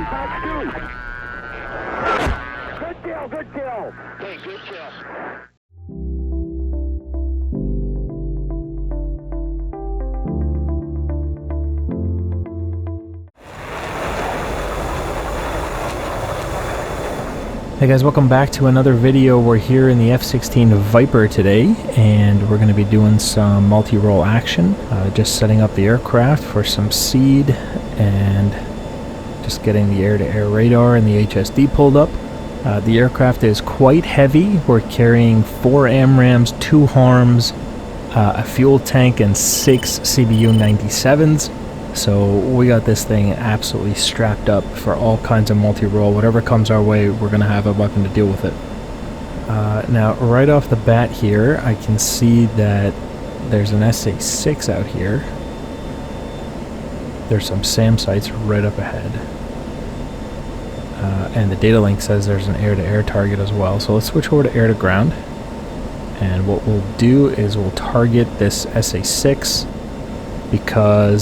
Good kill, good kill. Hey, good kill. Hey guys, welcome back to another video. We're here in the F-16 Viper today, and we're going to be doing some multi-role action. Just setting up the aircraft for some seed, and just getting the air-to-air radar and the HSD pulled up. The aircraft is quite heavy. We're carrying 4 AMRAAMs, 2 HARMs, a fuel tank, and 6 CBU 97s. So we got this thing absolutely strapped up for all kinds of multi-role. Whatever comes our way, we're going to have a weapon to deal with it. Now, right off the bat here, I can see that there's an SA-6 out here. There's some SAM sites right up ahead. And the data link says there's an air-to-air target as well. So let's switch over to air-to-ground. And what we'll do is we'll target this SA-6.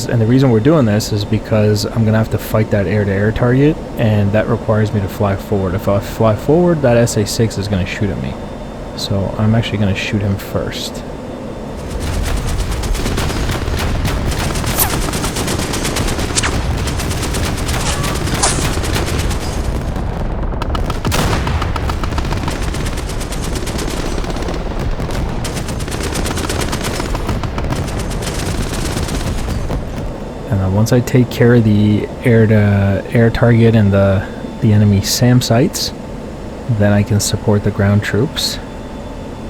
And the reason we're doing this is because I'm going to have to fight that air-to-air target, and that requires me to fly forward. If I fly forward, that SA-6 is going to shoot at me. So I'm actually going to shoot him first. Once I take care of the air-to-air target and the enemy SAM sites, then I can support the ground troops.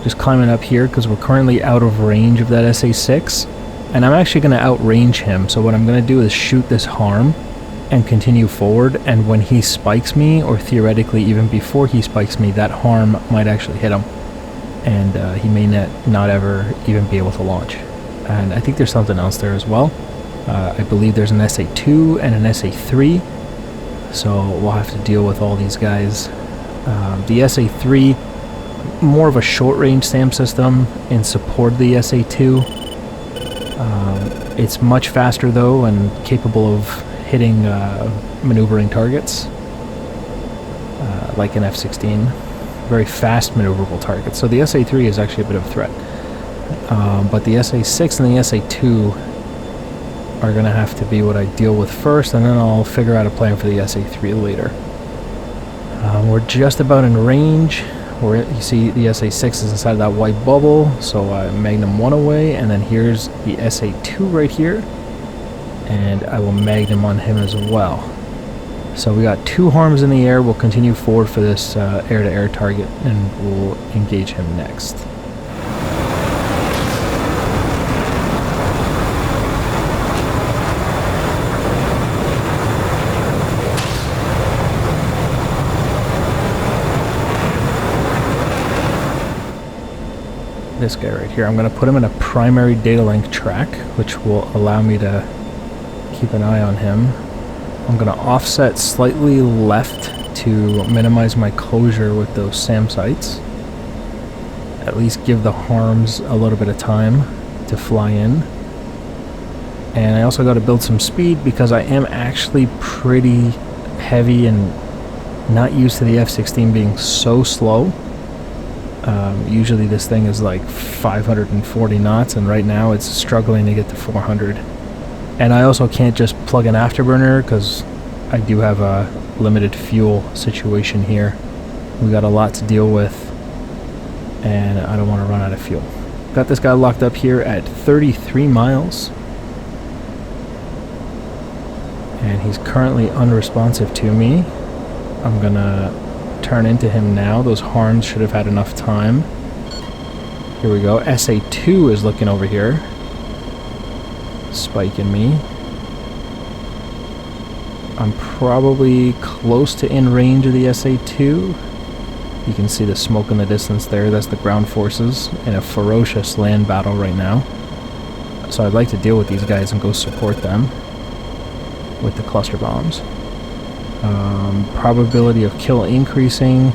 Just climbing up here because we're currently out of range of that SA-6, and I'm actually going to outrange him. So what I'm going to do is shoot this HARM and continue forward, and when he spikes me, or theoretically even before he spikes me, that HARM might actually hit him, and he may not ever even be able to launch. And I think there's something else there as well. I believe there's an SA-2 and an SA-3, so we'll have to deal with all these guys. The SA-3, more of a short-range SAM system in support of the SA-2. It's much faster though, and capable of hitting maneuvering targets, like an F-16. Very fast maneuverable targets. So the SA-3 is actually a bit of a threat. But the SA-6 and the SA-2 are going to have to be what I deal with first, and then I'll figure out a plan for the SA-3 later. We're just about in range. You see the SA-6 is inside of that white bubble, so I Magnum 1 away, and then here's the SA-2 right here, and I will Magnum on him as well. So we got 2 HARMs in the air. We'll continue forward for this air-to-air target, and we'll engage him next. This guy right here, I'm going to put him in a primary data link track, which will allow me to keep an eye on him. I'm going to offset slightly left to minimize my closure with those SAM sites. At least give the HARMs a little bit of time to fly in. And I also got to build some speed because I am actually pretty heavy and not used to the F-16 being so slow. Usually this thing is like 540 knots, and right now it's struggling to get to 400. And I also can't just plug an afterburner because I do have a limited fuel situation here. We got a lot to deal with, and I don't want to run out of fuel. Got this guy locked up here at 33 miles. And he's currently unresponsive to me. I'm gonna turn into him now. Those HARMs should have had enough time. Here we go. SA-2 is looking over here, spiking me. I'm probably close to in range of the SA-2. You can see the smoke in the distance there. That's the ground forces in a ferocious land battle right now. So I'd like to deal with these guys and go support them with the cluster bombs. Probability of kill increasing.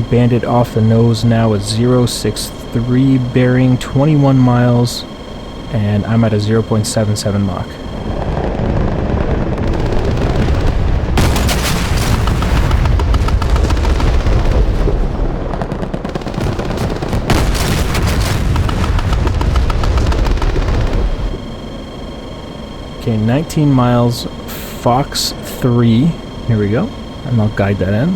Bandit off the nose now at 063, bearing 21 miles, and I'm at a 0.77 Mach. Okay, 19 miles, Fox 3. Here we go. And I'll guide that in.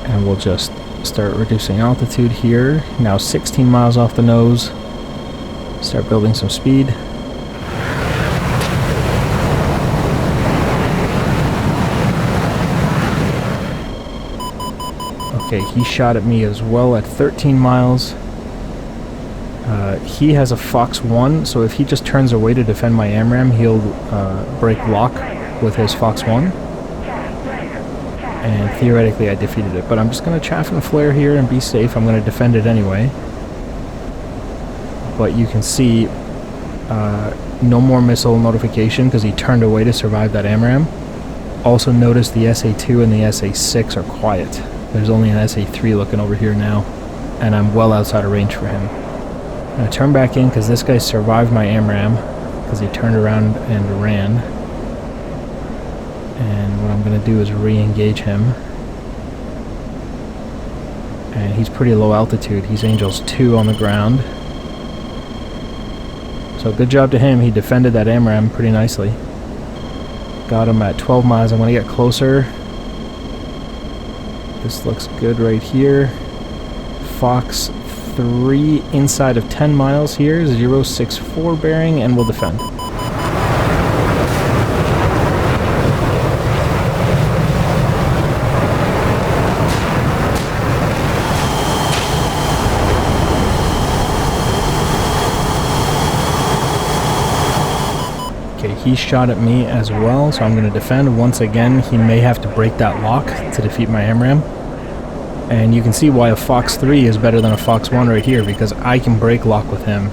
And we'll just start reducing altitude here. Now 16 miles off the nose. Start building some speed. Okay, he shot at me as well at 13 miles. He has a Fox 1, so if he just turns away to defend my AMRAM, he'll break lock with his Fox 1. And theoretically I defeated it, but I'm just going to chaff and flare here and be safe. I'm going to defend it anyway. But you can see no more missile notification because he turned away to survive that AMRAM. Also notice the SA2 and the SA6 are quiet. There's only an SA3 looking over here now, and I'm well outside of range for him. I'm going to turn back in because this guy survived my AMRAM because he turned around and ran. And what I'm going to do is re-engage him. And he's pretty low altitude. He's Angels 2 on the ground. So good job to him. He defended that AMRAM pretty nicely. Got him at 12 miles. I'm going to get closer. This looks good right here. Fox 3 inside of 10 miles here. 064 bearing, and we'll defend. Okay, he shot at me as well, so I'm going to defend. Once again, he may have to break that lock to defeat my AMRAM. And you can see why a Fox 3 is better than a Fox 1 right here, because I can break lock with him,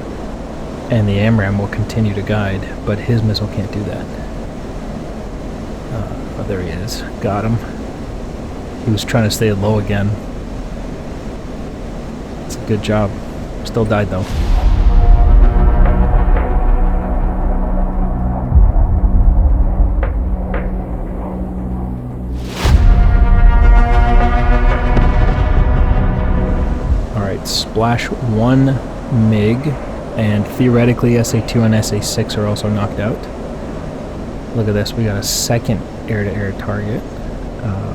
and the AMRAM will continue to guide, but his missile can't do that. Oh, there he is. Got him. He was trying to stay low again. It's a good job. Still died though. Splash 1 MiG, and theoretically SA2 and SA6 are also knocked out. Look at this, we got a second air-to-air target.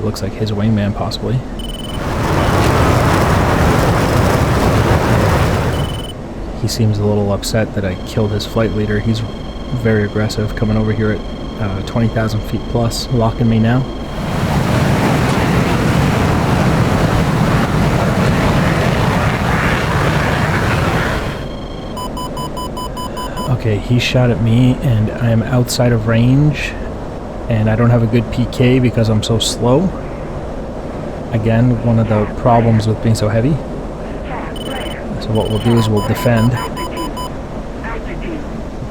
Looks like his wingman possibly. He seems a little upset that I killed his flight leader. He's very aggressive, coming over here at 20,000 feet plus, locking me now. Okay, he shot at me and I am outside of range, and I don't have a good PK because I'm so slow. Again, one of the problems with being so heavy. So what we'll do is we'll defend.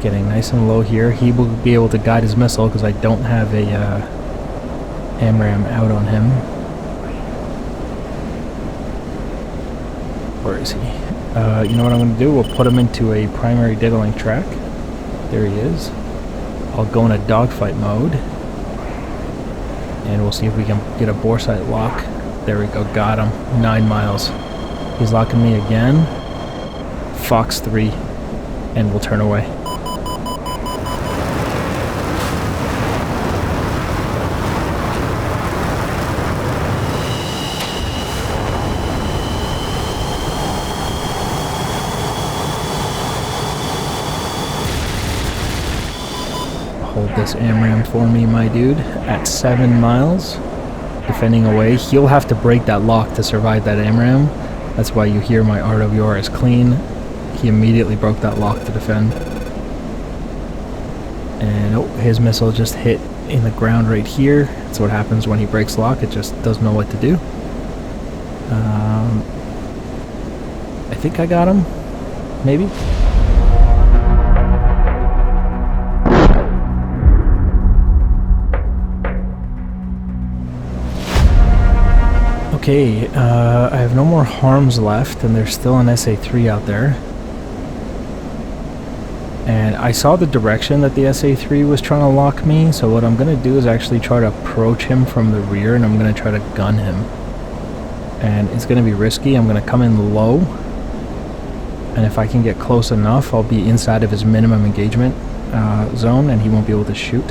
Getting nice and low here. He will be able to guide his missile because I don't have a AMRAM out on him. Where is he? You know what I'm going to do? We'll put him into a primary data link track. There he is. I'll go in a dogfight mode. And we'll see if we can get a bore sight lock. There we go, got him. 9 miles. He's locking me again. Fox 3. And we'll turn away. Hold this AMRAM for me, my dude, at 7 miles. Defending away. He'll have to break that lock to survive that AMRAM. That's why you hear my RWR is clean. He immediately broke that lock to defend. And oh, his missile just hit in the ground right here. That's what happens when he breaks lock. It just doesn't know what to do. I think I got him. Maybe. Okay, I have no more harms left, and there's still an SA3 out there. And I saw the direction that the SA3 was trying to lock me, so what I'm going to do is actually try to approach him from the rear, and I'm going to try to gun him. And it's going to be risky. I'm going to come in low, And if I can get close enough, I'll be inside of his minimum engagement zone and he won't be able to shoot.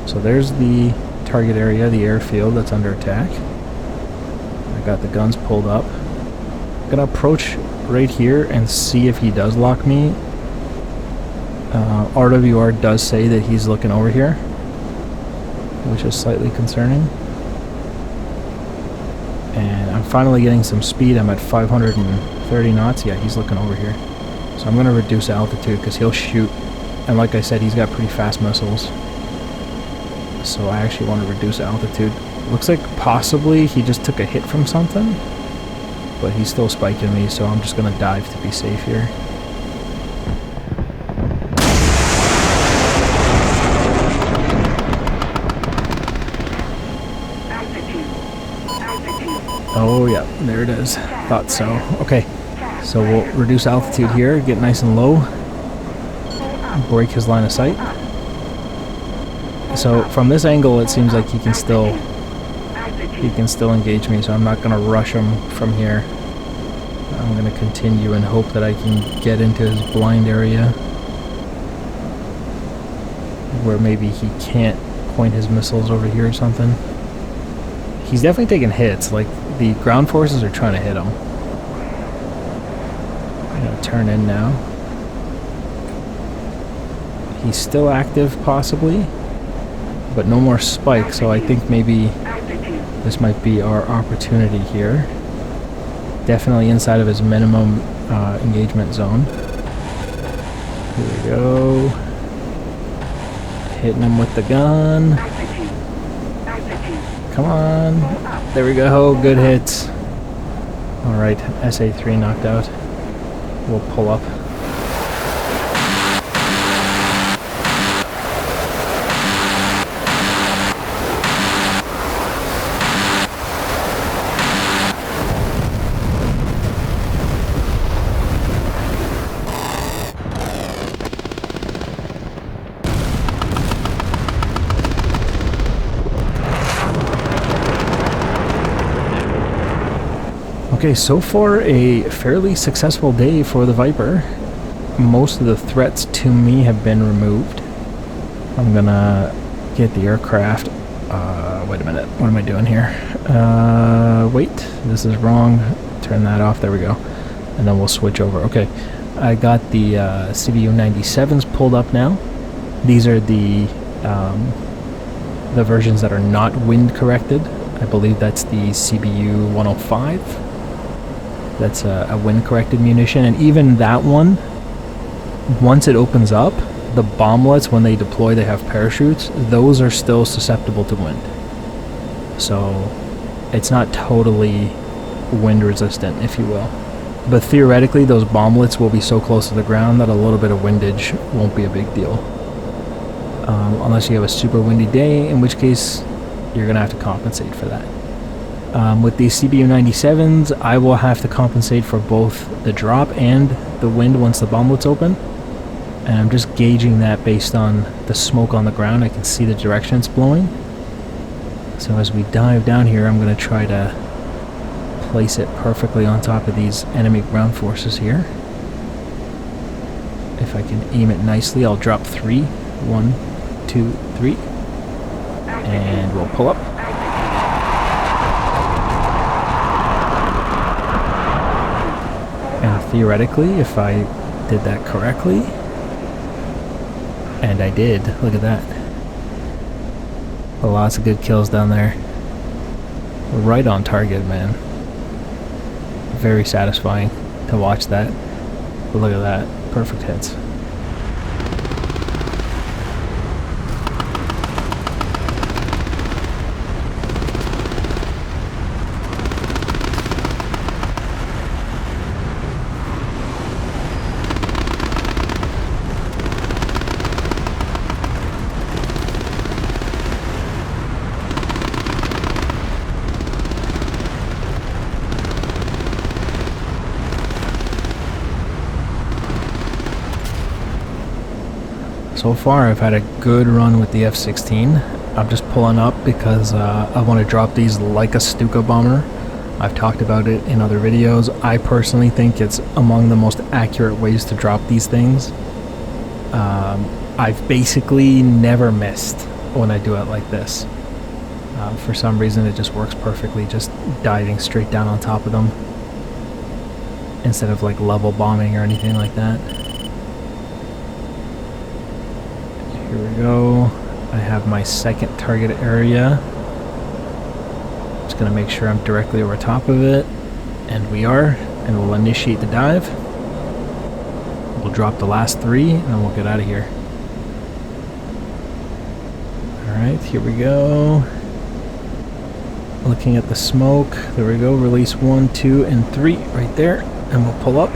So there's the target area, the airfield that's under attack. I got the guns pulled up. I'm gonna approach right here and see if he does lock me. RWR does say that he's looking over here, which is slightly concerning. And I'm finally getting some speed. I'm at 530 knots. Yeah, he's looking over here. So I'm going to reduce altitude because he'll shoot. And like I said, he's got pretty fast missiles. So I actually want to reduce altitude. Looks like possibly he just took a hit from something. But he's still spiking me, so I'm just going to dive to be safe here. Oh yeah, there it is. Thought so. Okay, so we'll reduce altitude here, get nice and low, break his line of sight. So from this angle, it seems like he can still engage me. So I'm not gonna rush him from here. I'm gonna continue and hope that I can get into his blind area, where maybe he can't point his missiles over here or something. He's definitely taking hits. Like, the ground forces are trying to hit him. I'm gonna turn in now. He's still active, possibly, but no more spike, so I think maybe this might be our opportunity here. Definitely inside of his minimum engagement zone. Here we go. Hitting him with the gun. Come on. There we go. Good hits. Alright, SA3 knocked out. We'll pull up. Okay, so far a fairly successful day for the Viper. Most of the threats to me have been removed. I'm gonna get the aircraft. Wait a minute, what am I doing here? Wait, this is wrong. Turn that off, there we go. And then we'll switch over. Okay, I got the CBU 97s pulled up now. These are the versions that are not wind corrected. I believe that's the CBU 105. That's a wind-corrected munition, and even that one, once it opens up, the bomblets, when they deploy, they have parachutes. Those are still susceptible to wind. So it's not totally wind-resistant, if you will. But theoretically, those bomblets will be so close to the ground that a little bit of windage won't be a big deal. Unless you have a super windy day, in which case you're going to have to compensate for that. With these CBU 97s, I will have to compensate for both the drop and the wind once the bomblets open. And I'm just gauging that based on the smoke on the ground. I can see the direction it's blowing. So as we dive down here, I'm going to try to place it perfectly on top of these enemy ground forces here. If I can aim it nicely, I'll drop 3. 1, 2, 3. And we'll pull up. And theoretically, if I did that correctly, and I did, look at that. Lots of good kills down there. Right on target, man. Very satisfying to watch that. But look at that, perfect hits. So far I've had a good run with the F-16. I'm just pulling up because I want to drop these like a Stuka bomber. I've talked about it in other videos. I personally think it's among the most accurate ways to drop these things. I've basically never missed when I do it like this. For some reason it just works perfectly, just diving straight down on top of them instead of like level bombing or anything like that. Here we go. I have my second target area. Just gonna make sure I'm directly over top of it, and we are, and we'll initiate the dive. We'll drop the last 3 and then we'll get out of here. Alright, here we go. Looking at the smoke. There we go. Release 1, 2, and 3 right there. And we'll pull up.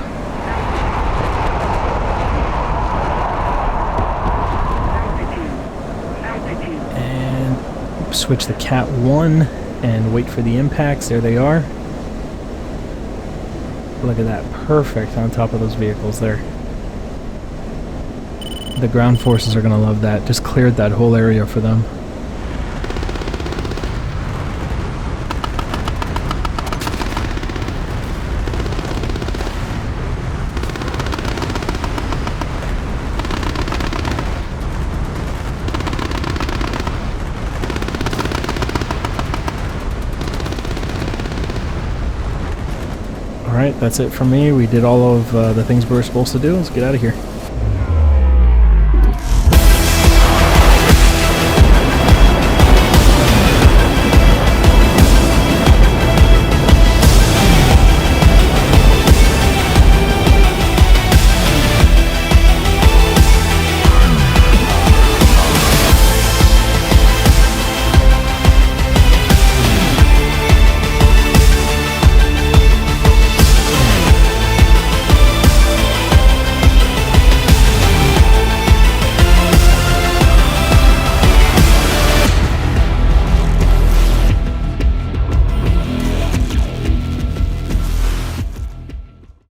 And switch the Cat 1 and wait for the impacts. There they are. Look at that. Perfect on top of those vehicles there. The ground forces are going to love that. Just cleared that whole area for them. Alright, that's it from me. We did all of the things we were supposed to do. Let's get out of here.